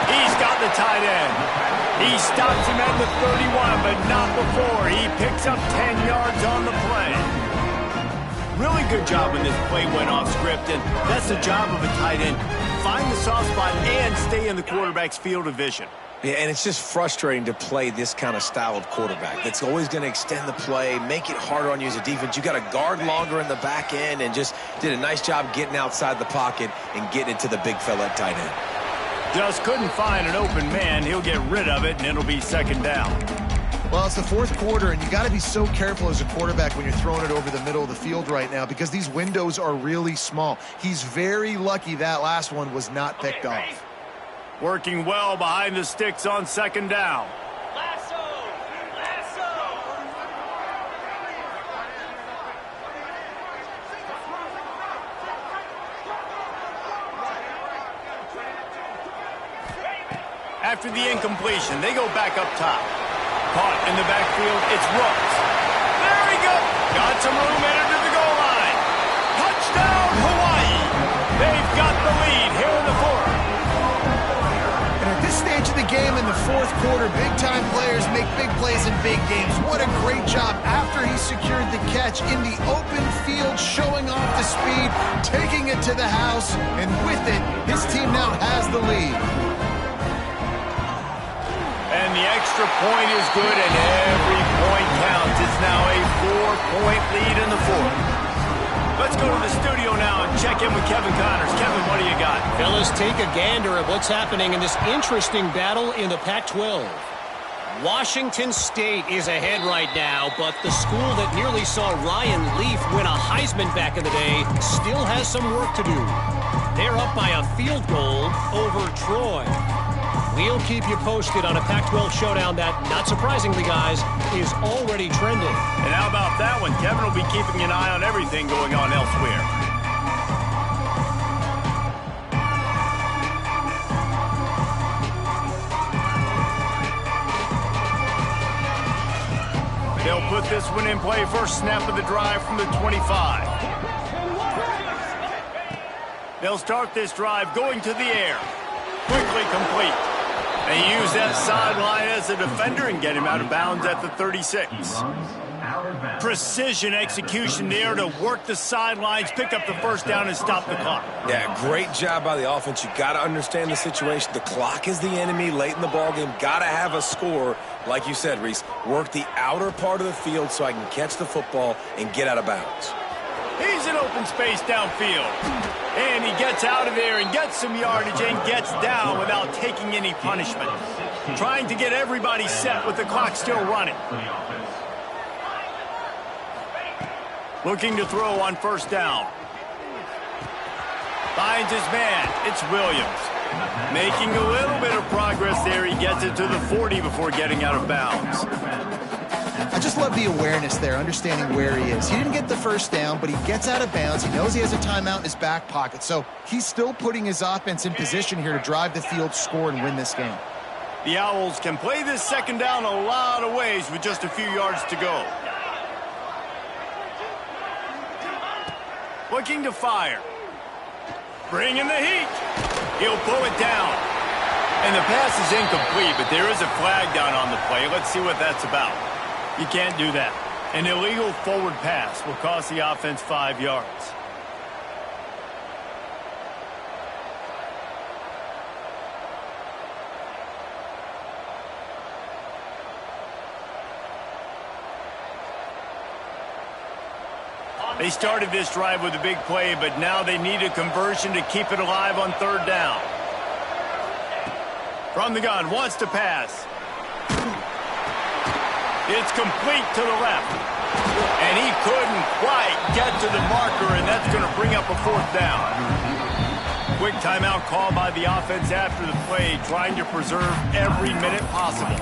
Speaker 1: He's got the tight end. He stops him at the 31, but not before. He picks up 10 yards on the play. Really good job when this play went off script, and that's the job of a tight end. Find the soft spot and stay in the quarterback's field of vision.
Speaker 2: Yeah, and it's just frustrating to play this kind of style of quarterback. That's always going to extend the play, make it harder on you as a defense. You got to guard longer in the back end, and just did a nice job getting outside the pocket and getting it to the big fella at tight end.
Speaker 1: Just couldn't find an open man. He'll get rid of it, and it'll be second down.
Speaker 3: Well, it's the fourth quarter, and you got to be so careful as a quarterback when you're throwing it over the middle of the field right now, because these windows are really small. He's very lucky that last one was not picked off.
Speaker 1: Working well behind the sticks on second down. After the incompletion, they go back up top. Caught in the backfield, it's Rooks. There he goes. Got some room headed to the goal line. Touchdown, Hawaii. They've got the lead here in the fourth.
Speaker 3: And at this stage of the game in the fourth quarter, big-time players make big plays in big games. What a great job after he secured the catch in the open field, showing off the speed, taking it to the house, and with it, his team now has the lead.
Speaker 1: And the extra point is good, and every point counts. It's now a 4-point lead in the fourth. Let's go to the studio now and check in with Kevin Connors. Kevin, what do you got?
Speaker 4: Fellas, take a gander at what's happening in this interesting battle in the Pac-12. Washington State is ahead right now, but the school that nearly saw Ryan Leaf win a Heisman back in the day still has some work to do. They're up by a field goal over Troy. We'll keep you posted on a Pac-12 showdown that, not surprisingly, guys, is already trending.
Speaker 1: And how about that one? Kevin will be keeping an eye on everything going on elsewhere. They'll put this one in play. First snap of the drive from the 25. They'll start this drive going to the air. Quickly complete. They use that sideline as a defender and get him out of bounds at the 36. Precision execution there to work the sidelines, pick up the first down, and stop the clock.
Speaker 2: Yeah, great job by the offense. You got to understand the situation. The clock is the enemy late in the ballgame. Got to have a score. Like you said, Reese, work the outer part of the field so I can catch the football and get out of bounds.
Speaker 1: He's in open space downfield. And he gets out of there and gets some yardage and gets down without taking any punishment. Trying to get everybody set with the clock still running. Looking to throw on first down. Finds his man. It's Williams. Making a little bit of progress there. He gets it to the 40 before getting out of bounds.
Speaker 3: I just love the awareness there, understanding where he is. He didn't get the first down, but he gets out of bounds. He knows he has a timeout in his back pocket, so he's still putting his offense in position here to drive the field, score, and win this game.
Speaker 1: The Owls can play this second down a lot of ways with just a few yards to go. Looking to fire. Bringing the heat. He'll pull it down. And the pass is incomplete, but there is a flag down on the play. Let's see what that's about. You can't do that. An illegal forward pass will cost the offense 5 yards. They started this drive with a big play, but now they need a conversion to keep it alive on third down. From the gun, wants to pass. It's complete to the left. And he couldn't quite get to the marker, and that's going to bring up a fourth down. Quick timeout call by the offense after the play, trying to preserve every minute possible.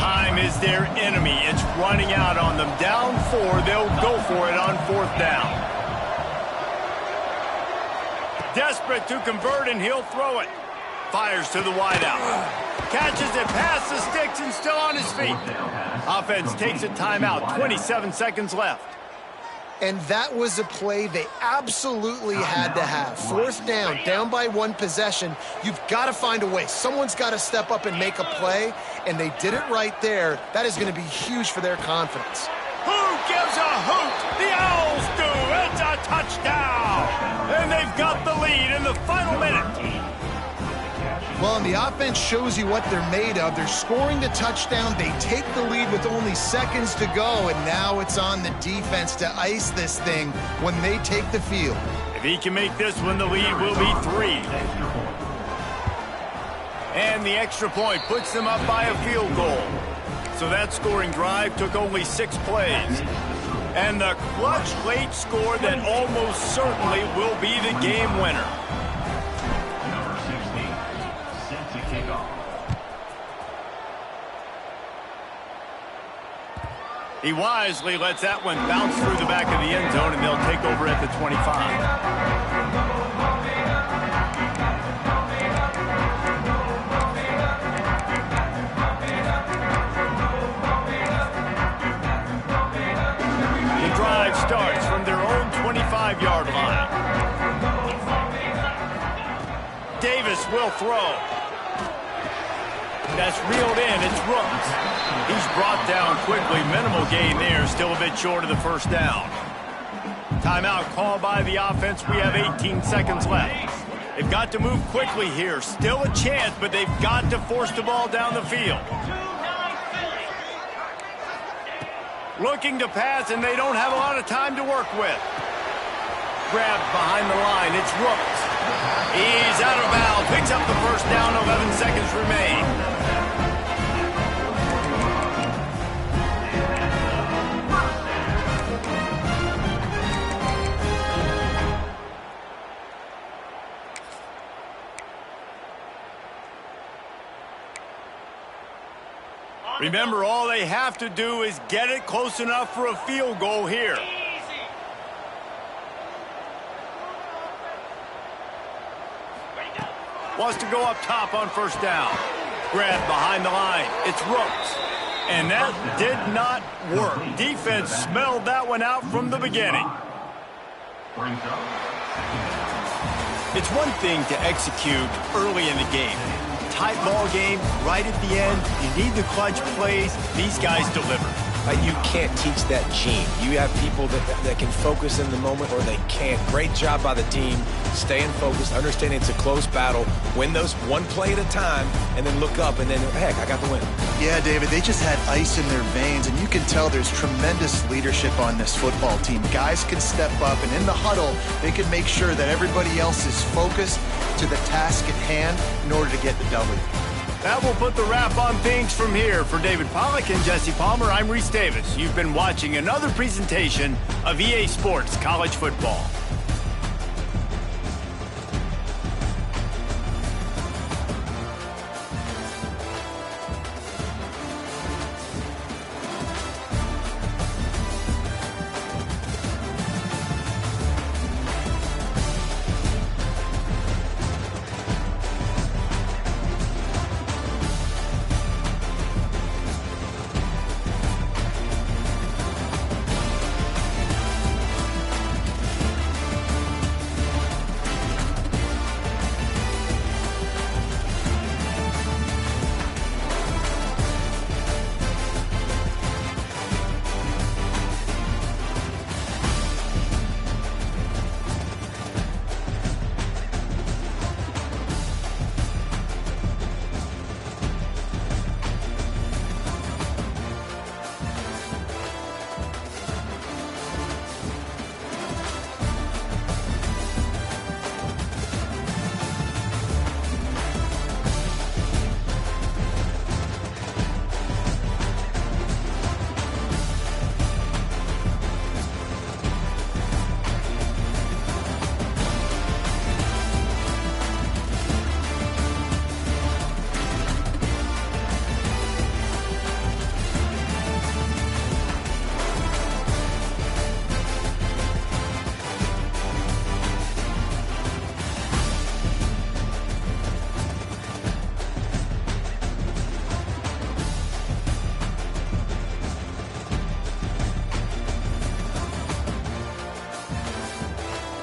Speaker 1: Time is their enemy. It's running out on them. Down 4, they'll go for it on fourth down. Desperate to convert, and he'll throw it. Fires to the wideout. Catches it past the sticks and still on his feet. Offense takes a timeout. 27 seconds left.
Speaker 3: And that was a play they absolutely had to have. Fourth down, down by one possession. You've got to find a way. Someone's got to step up and make a play, and they did it right there. That is going to be huge for their confidence.
Speaker 1: Who gives a hoot? The Owls do. It's a touchdown. And they've got the lead in the final minute.
Speaker 3: Well, and the offense shows you what they're made of. They're scoring the touchdown. They take the lead with only seconds to go, and now it's on the defense to ice this thing when they take the field.
Speaker 1: If he can make this one, the lead will be 3. And the extra point puts them up by a field goal. So that scoring drive took only 6 plays. And the clutch late score that almost certainly will be the game winner. He wisely lets that one bounce through the back of the end zone, and they'll take over at the 25. Starts from their own 25-yard line. Davis will throw. That's reeled in. It's Rooks. He's brought down quickly. Minimal gain there. Still a bit short of the first down. Timeout called by the offense. We have 18 seconds left. They've got to move quickly here. Still a chance, but they've got to force the ball down the field. Looking to pass, and they don't have a lot of time to work with. Grabbed behind the line. It's Rooks. He's out of bounds. Picks up the first down. 11 seconds remain. Remember, all they have to do is get it close enough for a field goal here. Wants to go up top on first down. Grabbed behind the line. It's Rooks. And that did not work. Defense smelled that one out from the beginning. It's one thing to execute early in the game. Tight ball game, right at the end. You need the clutch plays. These guys deliver.
Speaker 2: You can't teach that gene. You have people that can focus in the moment or they can't. Great job by the team, staying focused, understanding it's a close battle, win those one play at a time, and then look up, and then, heck, I got the win.
Speaker 3: Yeah, David, they just had ice in their veins, and you can tell there's tremendous leadership on this football team. Guys can step up, and in the huddle, they can make sure that everybody else is focused to the task at hand in order to get the W.
Speaker 1: That will put the wrap on things from here. For David Pollack and Jesse Palmer, I'm Reese Davis. You've been watching another presentation of EA Sports College Football.